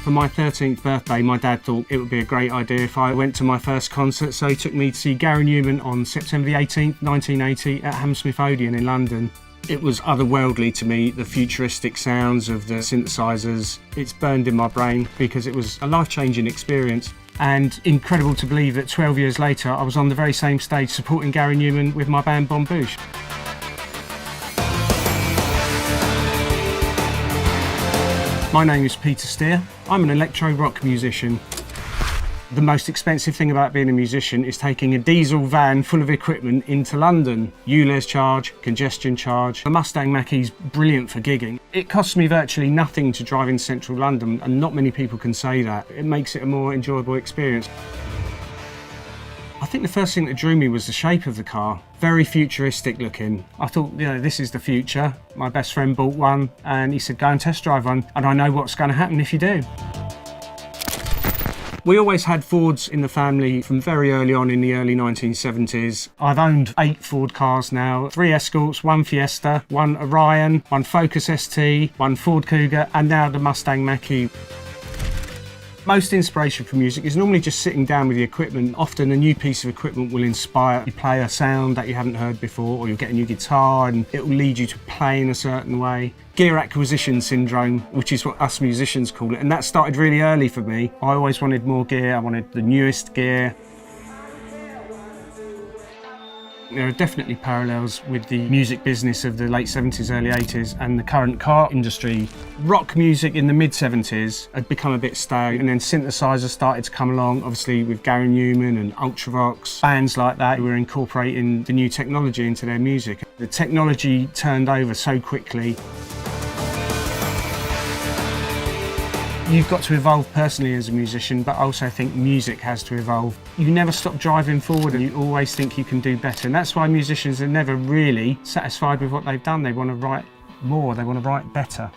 For my 13th birthday, my dad thought it would be a great idea if I went to my first concert, so he took me to see Gary Newman on September the 18th, 1980 at Hammersmith Odeon in London. It was otherworldly to me, the futuristic sounds of the synthesizers. It's burned in my brain because it was a life-changing experience. And incredible to believe that 12 years later, I was on the very same stage supporting Gary Newman with my band Bon Bouche. My name is Peter Steer. I'm an electro-rock musician. The most expensive thing about being a musician is taking a diesel van full of equipment into London. ULEZ charge, congestion charge. The Mustang Mach-E is brilliant for gigging. It costs me virtually nothing to drive in central London, and not many people can say that. It makes it a more enjoyable experience. I think the first thing that drew me was the shape of the car. Very futuristic looking. I thought, this is the future. My best friend bought one and he said, go and test drive one, and I know what's going to happen if you do. We always had Fords in the family from very early on in the early 1970s. I've owned 8 Ford cars now, 3 Escorts, 1 Fiesta, 1 Orion, 1 Focus ST, 1 Ford Cougar, and now the Mustang Mach-E. Most inspiration for music is normally just sitting down with the equipment. Often a new piece of equipment will inspire you play a sound that you haven't heard before, or you'll get a new guitar and it will lead you to play in a certain way. Gear acquisition syndrome, which is what us musicians call it, and that started really early for me. I always wanted more gear, I wanted the newest gear. There are definitely parallels with the music business of the late 70s, early 80s and the current car industry. Rock music in the mid-70s had become a bit stale, and then synthesizers started to come along, obviously with Gary Newman and electro-rocks. Bands like that were incorporating the new technology into their music. The technology turned over so quickly. You've got to evolve personally as a musician, but I also think music has to evolve. You never stop driving forward and you always think you can do better. And that's why musicians are never really satisfied with what they've done. They want to write more, they want to write better.